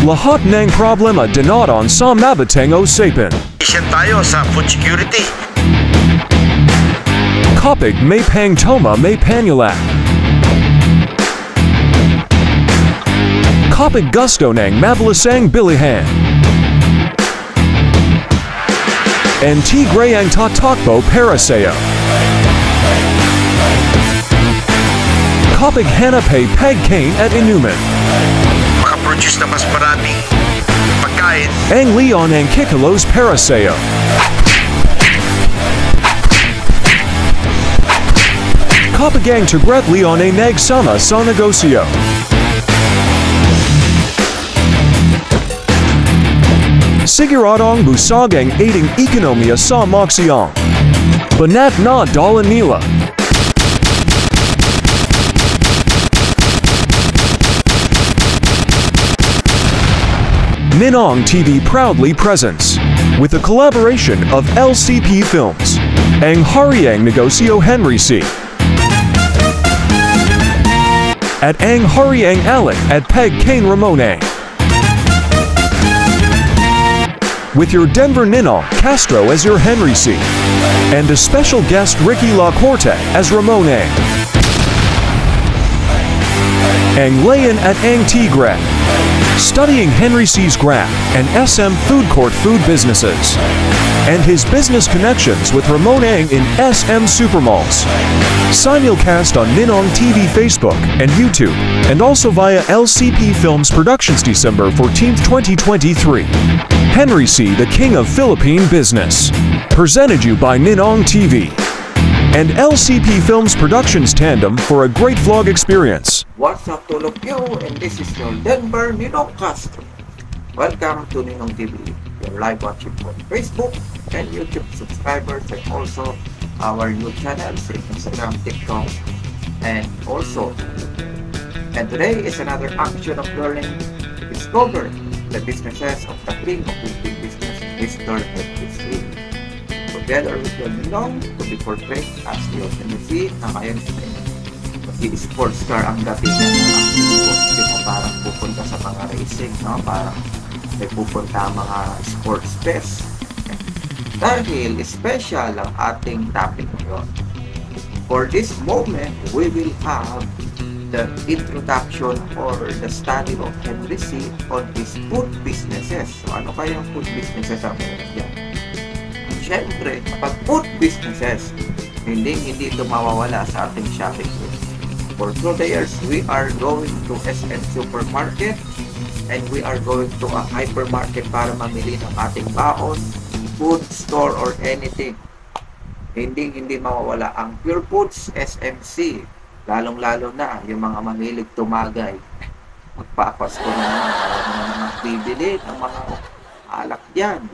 Lahat ng problema dinaton sa mabatang usapan. Isyan tayo sa food security. Kapag may pangtoma may panulak. Kapag gusto ng mabilisang bilihan. And tigre ang tatakbo para sa'yo. Kapag hanap ay pagkain at inuman. Makaproduce na mas maraming pagkain. Ang leon ang kikilos para sa'yo. Kapag ang tigret leon ay nagsama sa negosyo. Siguradong busog ang ating ekonomiya sa maksiyang. Banat na dalan nila. Ninong TV proudly presents, with the collaboration of LCP Films, ang Hariang Negosyo Henry C. At ang Hariang Alec at Peg Kane Ramone. With your Denver Ninong Castro as your Henry C. And a special guest Ricky LaCorte as Ramone. Ang Layan at ang Tigre. Studying Henry C's graph and SM Food Court food businesses. And his business connections with Ramon Ang in SM Supermalls. Simulcast on Ninong TV Facebook and YouTube, and also via LCP Films Productions December 14, 2023. Henry C, the King of Philippine Business. Presented you by Ninong TV. And LCP Films Productions Tandem for a great vlog experience. What's up to all of you, and this is your Denver Ninong Castro. Welcome to Ninong TV, your live watching on Facebook and YouTube subscribers, and also our new channels in Instagram, TikTok, and also. And today is another action of learning to discover the businesses of the King of Philippine Business, Mr. Henry C. Together with your Ninong to be portrayed as your Henry C. Na ngayon si sports car ang dating niya, parang pupunta sa mga racing, no? Parang may pupunta mga sports fest. Dahil special ang ating topic ngayon. For this moment, we will have the introduction or the study of Henry C. on his food businesses. So ano kayang food businesses ang meron yan? Siyempre, kapag food businesses, hindi ito mawawala sa ating shopping list. For 2 years, we are going to SM Supermarket and we are going to a hypermarket para mamili ng ating baon, food store or anything. Hindi mawawala ang Pure Foods SMC. Lalong-lalo na yung mga mahilig tumagay. Magpapasko na mga bibili ng mga alak yan.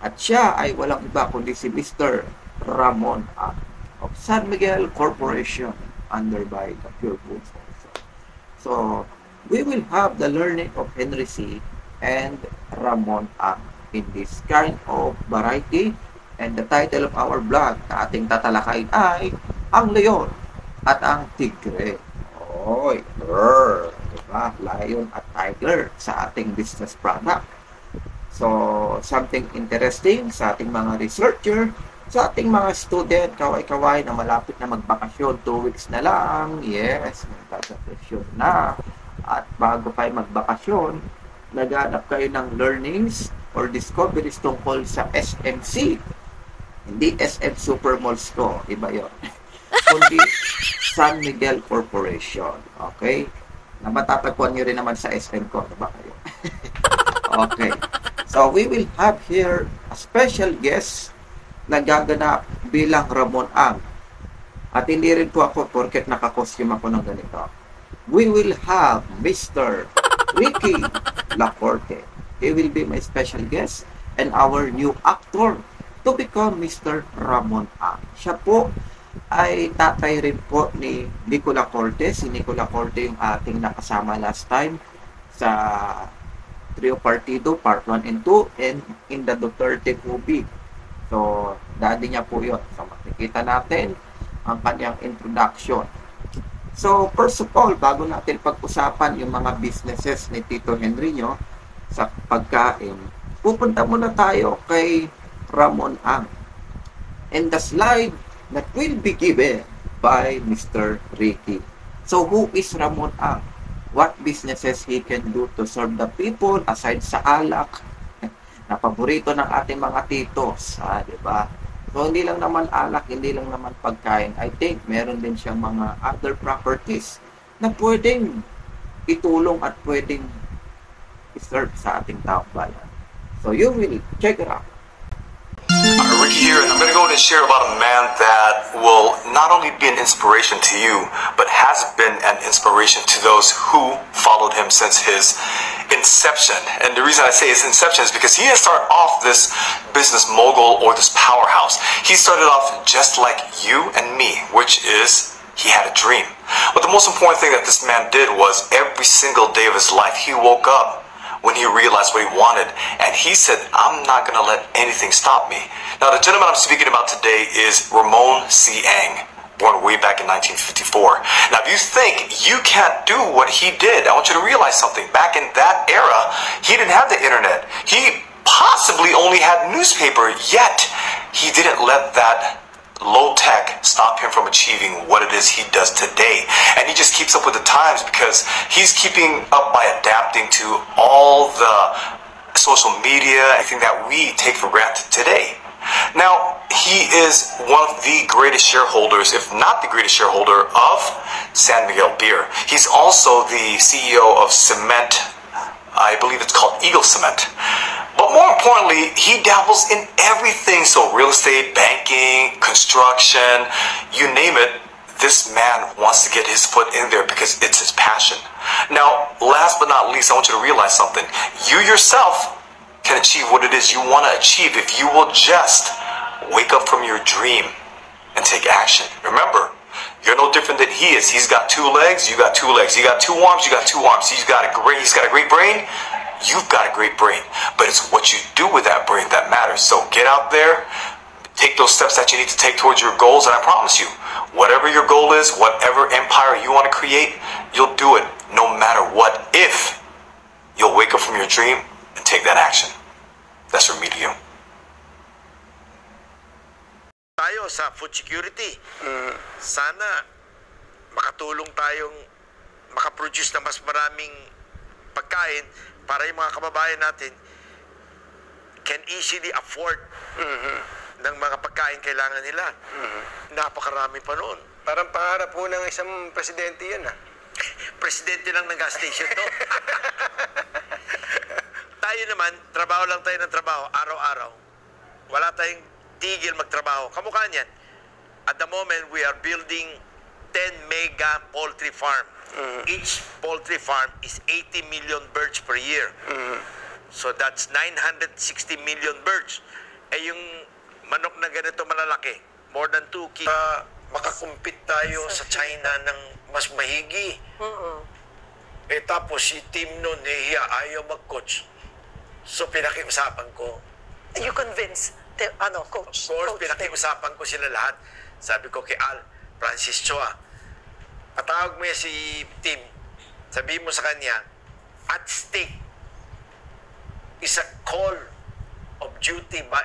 At siya ay walang iba kundi si Mr. Ramon Ang of San Miguel Corporation, under by the Pure Foods also. So, we will have the learning of Henry C. and Ramon Ang in this kind of variety, and the title of our vlog na ating tatalakayin ay Ang Leon at ang Tigre. Oy, diba? Lion at Tiger sa ating business product. So, something interesting sa ating mga researcher, sa ating mga student, kaway-kaway na malapit na magbakasyon, 2 weeks na lang, yes, magbakasyon na. At bago kayo magbakasyon, naghanap kayo ng learnings or discoveries tungkol sa SMC. Hindi SM Supermalls ko, iba yun. Kundi San Miguel Corporation, okay? Na matatagpuan nyo rin naman sa SM ko, diba kayo? Okay. So, we will have here a special guest na gaganap bilang Ramon Ang. At hindi rin po ako porket nakakostume ako ng ganito. We will have Mr. Ricky LaCorte. He will be my special guest and our new actor to become Mr. Ramon Ang. Siya po ay tatay rin po ni Nicola Corte. Si Nicola Corte yung ating nakasama last time sa Trio Partido, Part 1 and 2, and in the Duterte movie. So, daddy niya po yun. So, makikita natin ang kanyang introduction. So, first of all, bago natin pag-usapan yung mga businesses ni Tito Henry nyo, pagkain, pupunta muna tayo kay Ramon Ang. And the slide that will be given by Mr. Ricky. So who is Ramon Ang? What businesses he can do to serve the people aside sa alak na paborito ng ating mga titos, di ba? So hindi lang naman alak, hindi lang naman pagkain. I think meron din siyang mga other properties na pwedeng itulong at pwedeng i-serve sa ating taong bayan. So you will check it out. Ricky here, and I'm going to go and share about a man that will not only be an inspiration to you, but has been an inspiration to those who followed him since his inception. And the reason I say his inception is because he didn't start off this business mogul or this powerhouse. He started off just like you and me, which is he had a dream. But the most important thing that this man did was every single day of his life, he woke up when he realized what he wanted, and he said, I'm not going to let anything stop me. Now, the gentleman I'm speaking about today is Ramon C. Ang, born way back in 1954. Now, if you think you can't do what he did, I want you to realize something. Back in that era, he didn't have the internet. He possibly only had newspaper, yet he didn't let that low tech stop him from achieving what it is he does today. And he just keeps up with the times because he's keeping up by adapting to all the social media, anything that we take for granted today. Now, he is one of the greatest shareholders, if not the greatest shareholder, of San Miguel Beer. He's also the CEO of Cement, I believe it's called Eagle Cement. But more importantly, he dabbles in everything. So real estate, banking, construction, you name it, this man wants to get his foot in there because it's his passion. Now, last but not least, I want you to realize something. You yourself can achieve what it is you want to achieve if you will just wake up from your dream and take action. Remember, you're no different than he is. He's got 2 legs, you got 2 legs. You got 2 arms, you got 2 arms. He's got a great brain. You've got a great brain, but it's what you do with that brain that matters. So get out there, take those steps that you need to take towards your goals, and I promise you, whatever your goal is, whatever empire you want to create, you'll do it no matter what, if you'll wake up from your dream and take that action. That's from me to you. Tayo sa food security. Sana makatulong tayong makaproduce ng mas maraming pagkain para yung mga kababayan natin can easily afford ng mga pagkain kailangan nila. Napakarami pa noon. Parang pangarap po ng isang presidente yan, ah. Presidente lang ng gas station to. Tayo naman, trabaho lang tayo ng trabaho, araw-araw. Wala tayong tigil magtrabaho. Kamukha niyan. At the moment, we are building 10 mega poultry farm. Each poultry farm is 80 million birds per year. So that's 960 million birds. Eh yung manok na ganito malalaki, more than 2 kilos. Makakumpit tayo sa China ng mas mahigi. Eh tapos si team nun, ayaw mag-coach. So pinakiusapan ko. You convince the coach? Of course, pinakiusapan ko sila lahat. Sabi ko kay Al, Francis Chua, patawag mo si Tim, sabihin mo sa kanya, at stake is a call of duty by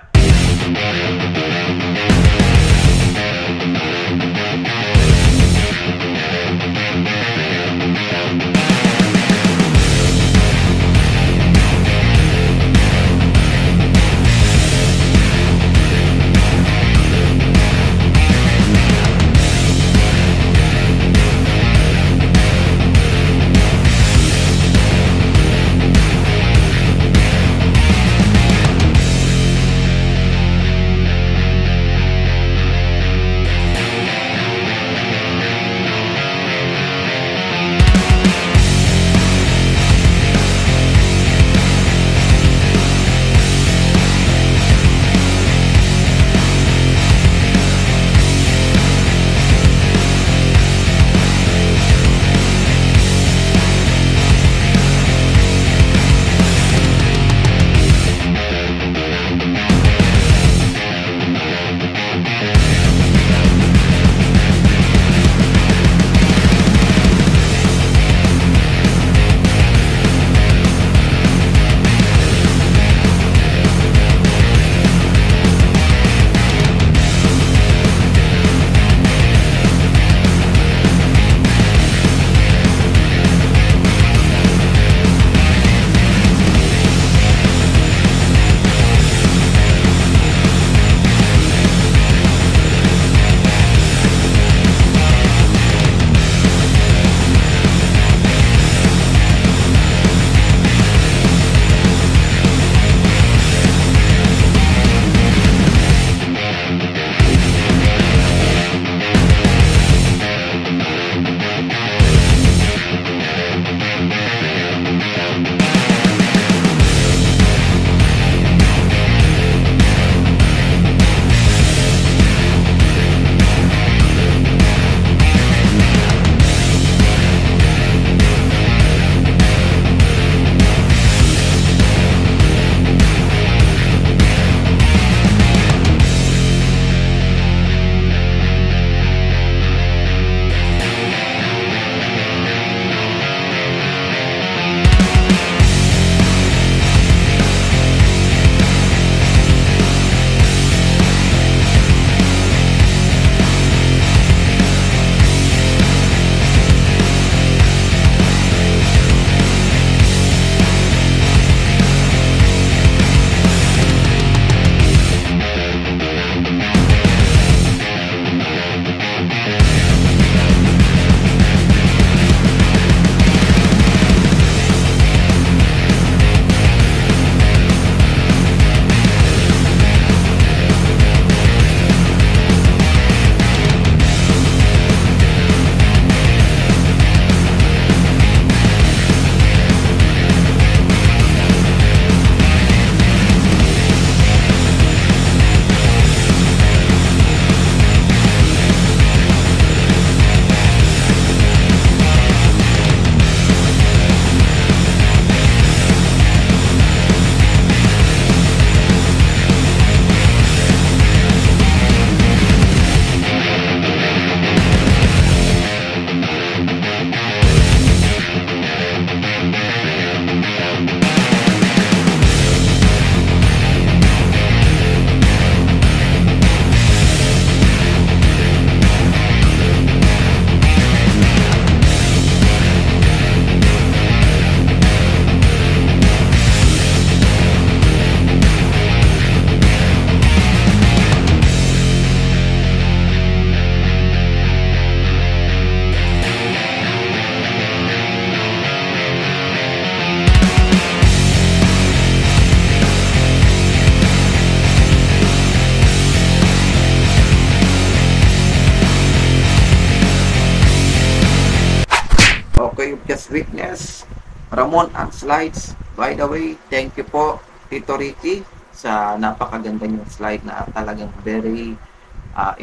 you've just witnessed, Ramon ang slides. By the way, thank you po, Tito Ricky, sa napakaganda yung slide na talagang very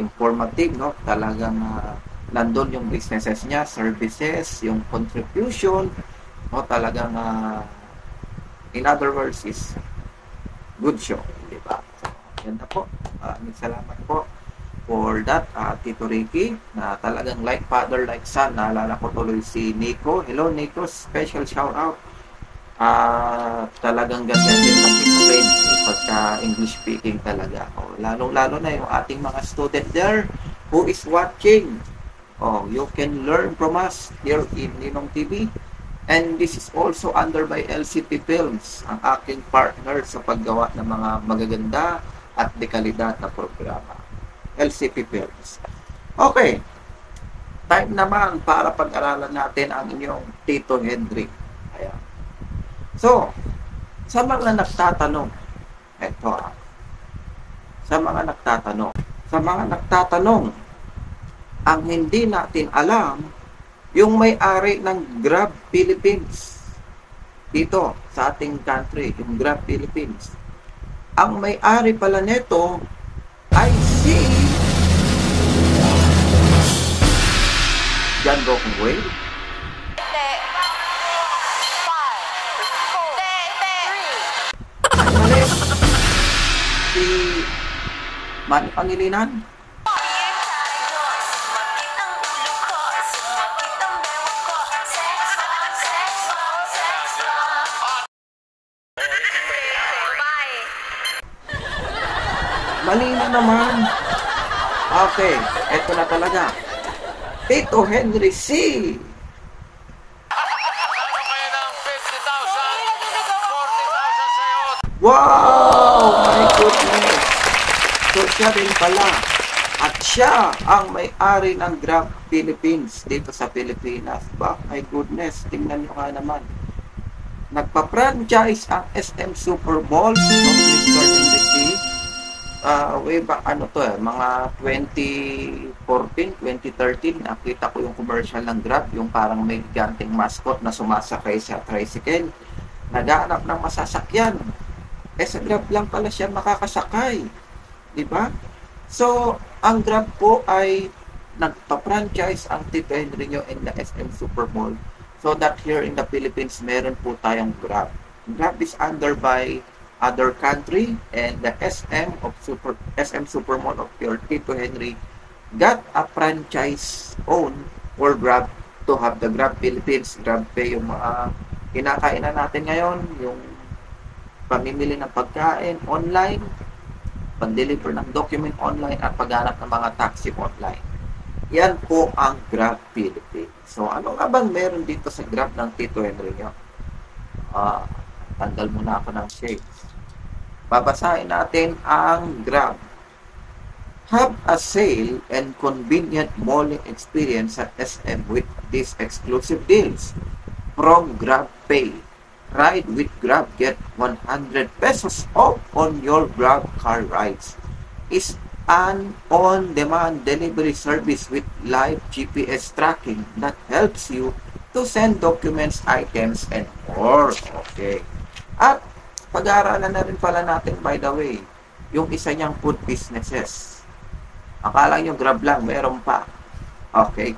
informative, no? Talagang nandun yung businesses niya, services, yung contribution, no? Talagang in other words is good show, di ba? So, ganda po. Salamat po for that, Tito Ricky, na talagang like father, like son. Naalala ko tuloy si Nico. Hello, Nico. Special shout out. Talagang ganda din mag-explain pagka English speaking talaga. Lalong-lalo na yung ating mga student there who is watching. You can learn from us here in Ninong TV. And this is also under by LCP Films, ang aking partner sa paggawa ng mga magaganda at dekalidad na programa. LCP Films. Okay. Time naman para pag-aralan natin ang inyong Tito Henry. Ayan. So, sa mga nagtatanong, sa mga nagtatanong, ang hindi natin alam, yung may-ari ng Grab Philippines, dito sa ating country, yung Grab Philippines, ang may-ari pala nito ay si John Rockwell. Si Manny Pangilinan. Mali na naman. Okay, eto na talaga. Tito Henry C. Wow! My goodness! So siya din pala. At siya ang may-ari ng Grab Philippines dito sa Pilipinas. Ba? My goodness, tingnan nyo nga naman. Nagpa-franchise ang SM Super Malls ng Mr. Henry C. Way back mga 2014, 2013, nakita ko yung commercial ng Grab, yung parang may giganting mascot na sumasakay sa tricycle. Naghahanap ng masasakyan. Sa Grab lang pala siya makakasakay. Diba? So, ang Grab po ay nagpa-franchise ang Tito Henry nyo in the SM Super Mall so that here in the Philippines, meron po tayong Grab. Grab is under by other country and the SM Super Mall of your Tito Henry got a franchise own for Grab to have the Grab Philippines, Grab Pay, yung mga kinakainan natin ngayon, yung pamimili ng pagkain online, pag-deliver ng document online, at paghanap ng mga taxi online. Yan po ang Grab Philippines. So, ano nga bang meron dito sa Grab ng Tito Henry nyo? Tanggal muna ako ng shades. Babasahin natin ang Grab. Have a sale and convenient malling experience at SM with these exclusive deals. From Grab Pay. Ride with Grab, get 100 pesos off on your Grab car rides. Is an on-demand delivery service with live GPS tracking that helps you to send documents, items, and more. Okay. At pag-aaralan na rin pala natin, by the way, yung isa niyang food businesses. Akala nyo Grab lang, meron pa. Okay.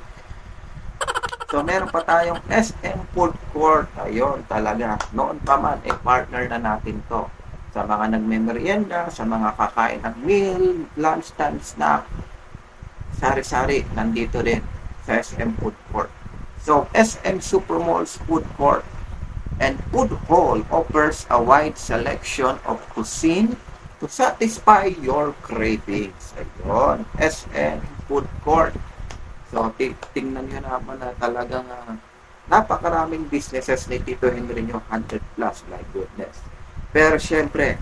So, meron pa tayong SM Food Court. Ayun, talaga. Noon pa man, partner na natin to. Sa mga nagme-merienda, sa mga kakain ng meal, lunchtime snack, sari-sari, nandito din sa SM Food Court. So, SM Supermalls Food Court and Food Hall offers a wide selection of cuisine to satisfy your cravings. Ayun, SM Food Court. So, tingnan nyo naman na talagang napakaraming businesses ni Tito Henry nyo, 100 plus, my goodness. Pero syempre,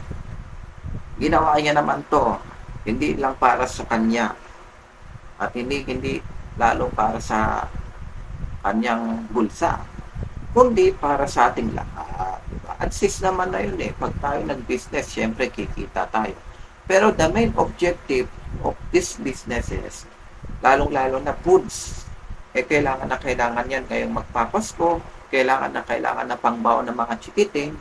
ginawa niya naman to, hindi lang para sa kanya, at hindi lalo para sa kanyang bulsa, kundi para sa ating lahat. Diba? At sis naman na yun pag tayo nag-business, syempre kikita tayo. Pero the main objective of these businesses, lalong-lalo na foods kailangan yan ngayong magpapasko, kailangan na pangbaon ng mga chikiting,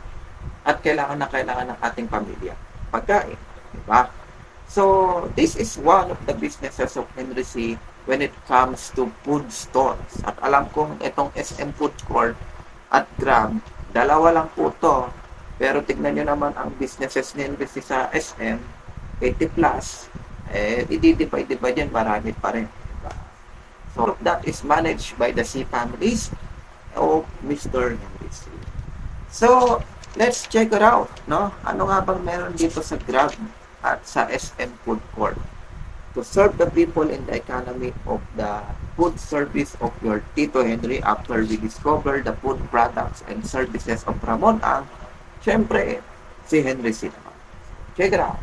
at kailangan ng ating pamilya. Pagkain, di ba? So, this is one of the businesses of Henry C. when it comes to food stores. At alam kong itong SM Food Court at Grab, dalawa lang po to. Pero tignan nyo naman ang businesses ni Henry C. sa SM, 80 plus, i-divide yan, marami pa rin. Diba? So, that is managed by the C families of Mr. Henry C. So, let's check it out, no? Ano nga bang meron dito sa Grab at sa SM Food Court? To serve the people in the economy of the food service of your Tito Henry after we discover the food products and services of Ramon Ang, syempre, si Henry C. naman. Check it out.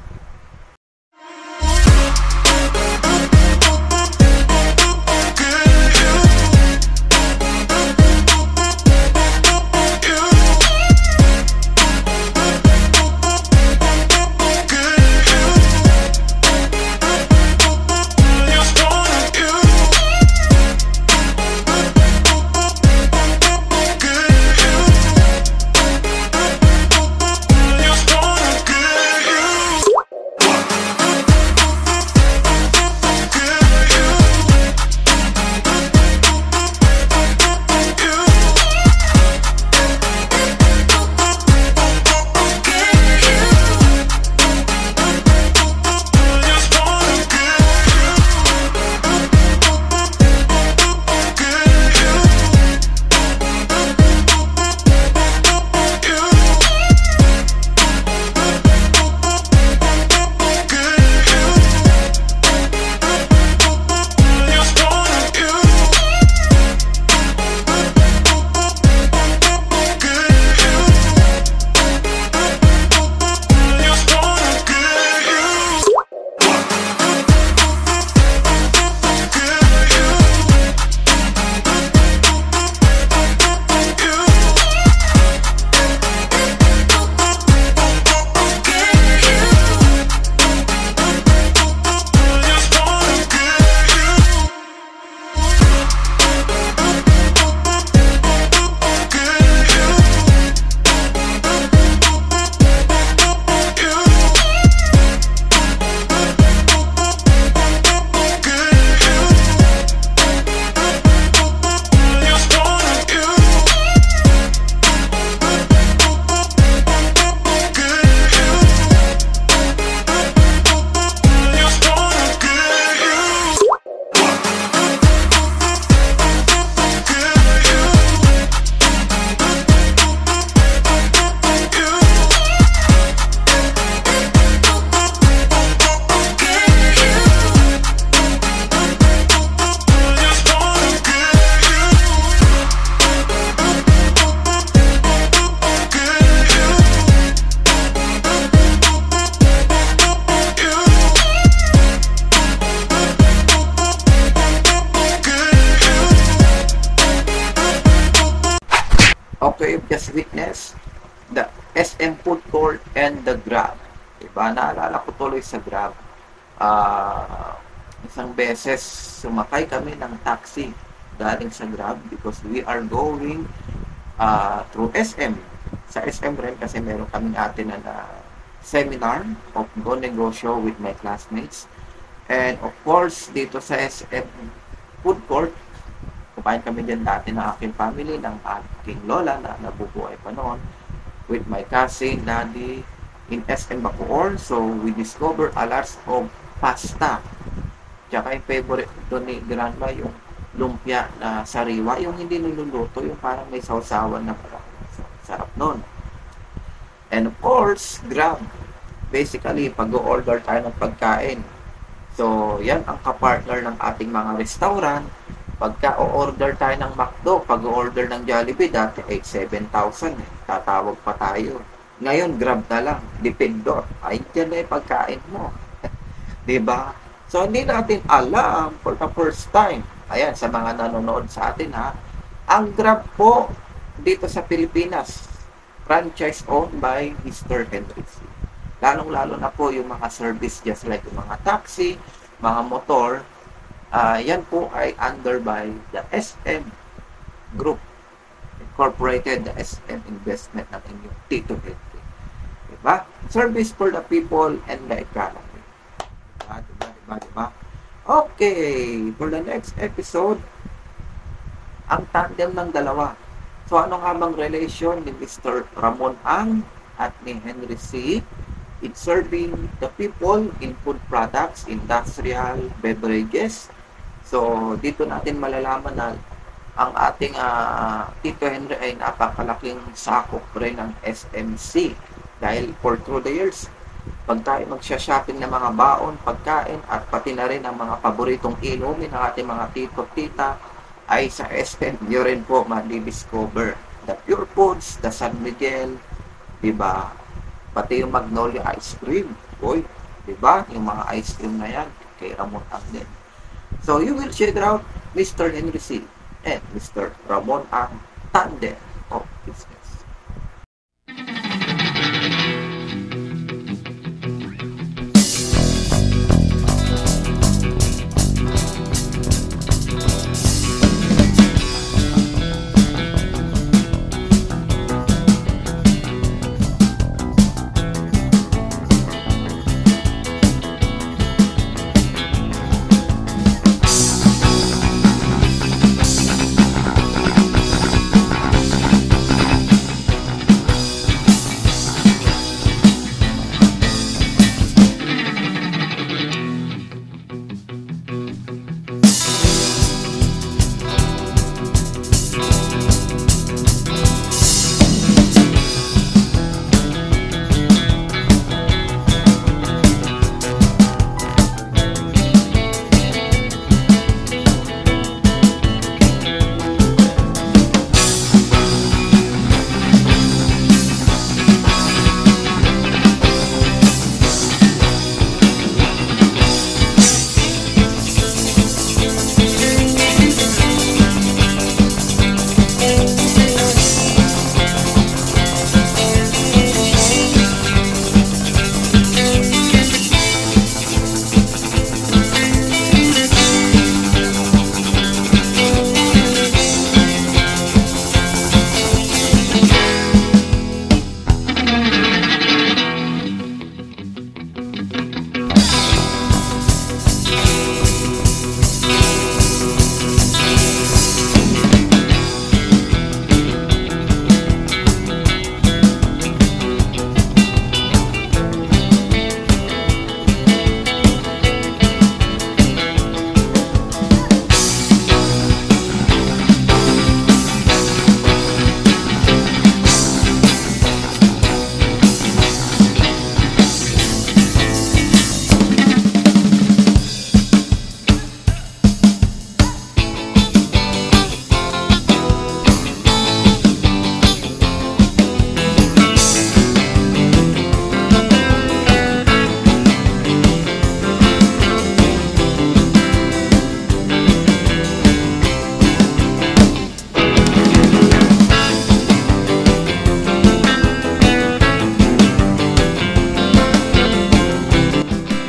Okay, just witness the SM Food Court and the Grab. Diba? Naalala ko tuloy sa Grab. Isang beses sumakay kami ng taxi galing sa Grab because we are going through SM. Sa SM rin kasi meron kaming atin na seminar of Go Negosyo with my classmates. And of course, dito sa SM Food Court, kumain kami dyan dati ng aking family, ng aking lola na nabubuhay pa noon, with my cousin, daddy, in SM Bacoor. So, we discovered a lot of pasta. Tsaka yung favorite doon ni grandma, yung lumpia na sariwa, yung hindi niluluto, yung parang may sausawan na parang sarap noon. And of course, Grab. Basically, pag-order tayo ng pagkain. So, yan ang kapartner ng ating mga restaurant. Pagka o-order tayo ng McDo, pag-order ng Jollibee, dati 7,000 tatawag pa tayo. Ngayon, Grab na lang, dependor. Ay, dyan na yung pagkain mo. Diba? So, hindi natin alam for the first time. Ayan, sa mga nanonood sa atin ha, ang Grab po dito sa Pilipinas, franchise owned by Mr. Henry C. Lalong-lalo na po yung mga service just like yung mga taxi, mga motor, Yan po ay under by the SM Group Incorporated, the SM Investment ng inyong Tito Henry. Diba? Service for the people and the economy. Diba? Okay, for the next episode, ang tandem ng dalawa. So, ano nga bang relation ni Mr. Ramon Ang at ni Henry C. in serving the people in food products, industrial, beverages? So, dito natin malalaman na ang ating Tito Henry ay napakalaking sakop rin ng SMC. Dahil for through the years, pag tayo magsha-shopping ng mga baon, pagkain, at pati na rin ang mga paboritong inumin ng ating mga tito-tita, ay sa SM nyo rin po madidiscover. The Pure Foods, the San Miguel, diba? Pati yung Magnolia Ice Cream. Boy, diba? Yung mga ice cream na yan, kay Ramon Ang din. So, you will check out Mr. Henry C. and Mr. Ramon Ang tandem of business.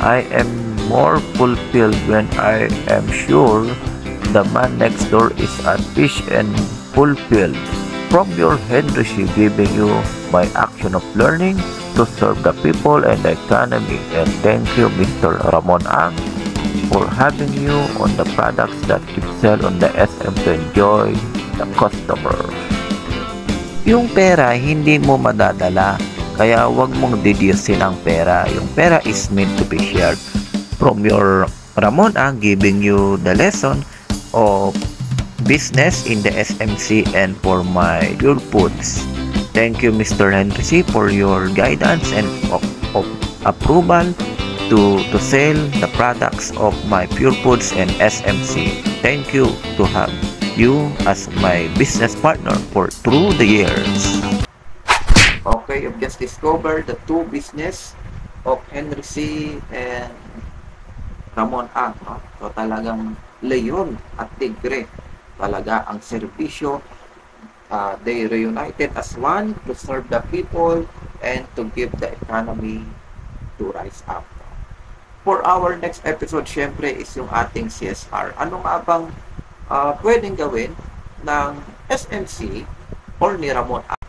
I am more fulfilled when I am sure the man next door is at peace and fulfilled. From your Henry C. giving you my action of learning to serve the people and the economy. And thank you, Mr. Ramon Ang, for having you on the products that keep sell on the SM to enjoy the customer. Yung pera hindi mo madadala, kaya wag mong deducein ang pera. Yung pera is meant to be shared. From your Ramon Ang giving you the lesson of business in the SMC and for my Pure Foods. Thank you, Mr. Henry C, for your guidance and of approval to sell the products of my Pure Foods and SMC. Thank you to have you as my business partner for through the years. Okay, you've just discovered the two business of Henry C and Ramon Ang. No? So talagang leyon at tigre talaga ang serbisyo. They reunited as one to serve the people and to give the economy to rise up. for our next episode, syempre, is yung ating CSR. Ano nga bang pwedeng gawin ng SMC or ni Ramon Ang?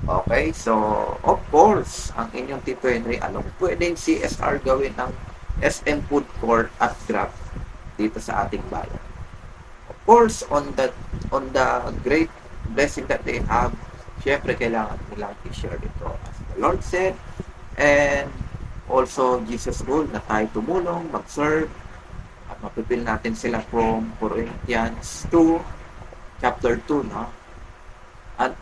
Okay, so, of course, ang inyong Tito Henry, anong pwedeng CSR gawin ng SM Food Court at Grab dito sa ating bayan? Of course, on the great blessing that they have, syempre kailangan nilang i-share ito. As the Lord said, and also Jesus rule na tayo tumulong, mag-serve, at mapipil natin sila from Corinthians 2, chapter 2, no? At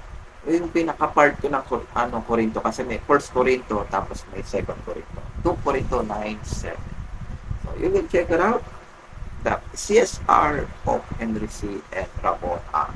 yung pinaka-part ko ng Corinto, kasi may 1 Corinto, tapos may 2 Corinto. 2 Corinto 9:7. So, you will check it out. The CSR of Henry C. and Ramon Ang.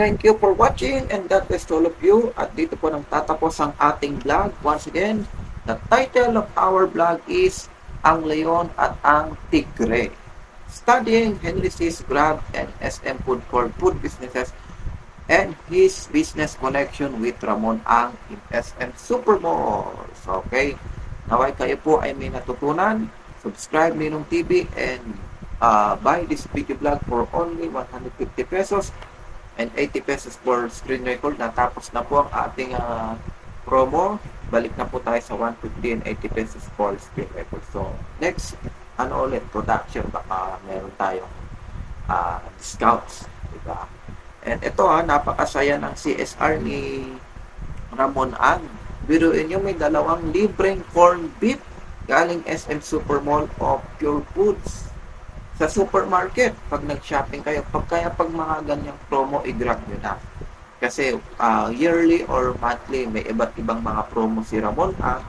Thank you for watching, and God bless to all of you. At dito po nang tatapos ang ating vlog. Once again, the title of our vlog is Ang Leon at ang Tigre. Studying Henry C's Grab and SM Food Court food businesses and his business connection with Ramon Ang in SM Supermalls. Okay, naway kayo po ay may natutunan. Subscribe Ninong TV and buy this video vlog for only 150 pesos. And 80 pesos for screen record. Natapos na po ang ating promo. Balik na po tayo sa 150 and 80 pesos for screen record. So, next, ulit, production. Baka meron tayong discounts. Diba? And ito napakasaya ng CSR ni Ramon Ang. Biruin nyo, may 2 libreng corned beef galing SM Supermall of Pure Foods. Sa supermarket, pag nag-shopping kayo, pag mga ganyang promo, i-grab nyo na. Kasi yearly or monthly, may iba't ibang mga promo si Ramon Ang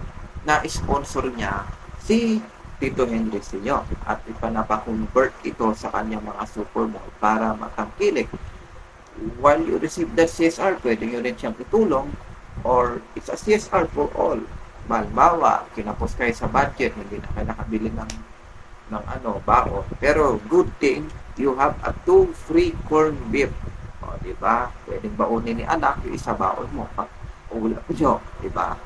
na sponsor niya si Tito Henry Sinyo. At ipanapakonvert ito sa kanyang mga supermall para matangkilik. While you receive that CSR, pwede nyo rin siyang itulong or it's a CSR for all. Malbawa, kinapos kayo sa budget, hindi na kayo nakabili ng baon. Pero good thing, you have a 2 free corned beef. O, diba? Pwedeng baunin ni anak, yung isa baon mo. Ulap nyo, diba?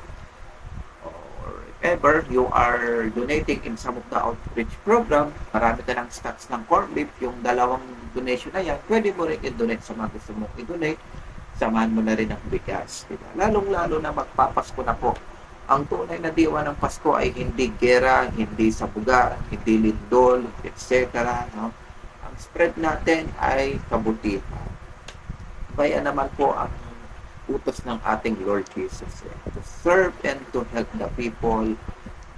Or if ever you are donating in some of the outreach program, marami ka ng stocks ng corned beef, yung 2 donation na yan, pwede mo rin i-donate sa mga gusto mong i-donate. Samahan mo na rin ang bigas. Diba? Lalong-lalo na magpapasko na po. Ang tunay na diwa ng Pasko ay hindi gera, hindi sabuga, hindi lindol, etc. No? Ang spread natin ay kabutihan. Kaya naman po ang utos ng ating Lord Jesus to serve and to help the people,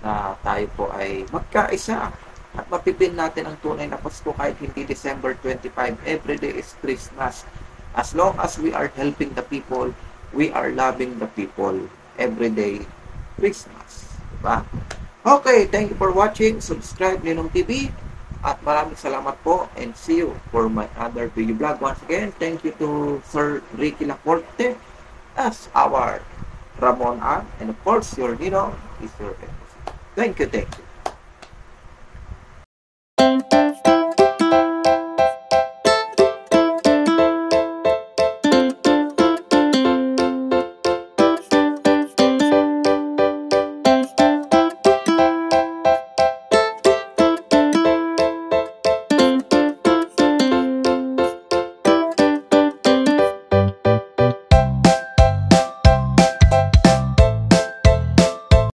na tayo po ay magkaisa at mapipin natin ang tunay na Pasko kahit hindi December 25. Every day is Christmas. As long as we are helping the people, we are loving the people. Every day, Christmas. Diba? Okay, thank you for watching. Subscribe Ninong TV. At maraming salamat po. And see you for my other video vlog. Once again, thank you to Sir Ricky Laporte as our Ramon A. And of course, your Ninong is your MC. Thank you, thank you.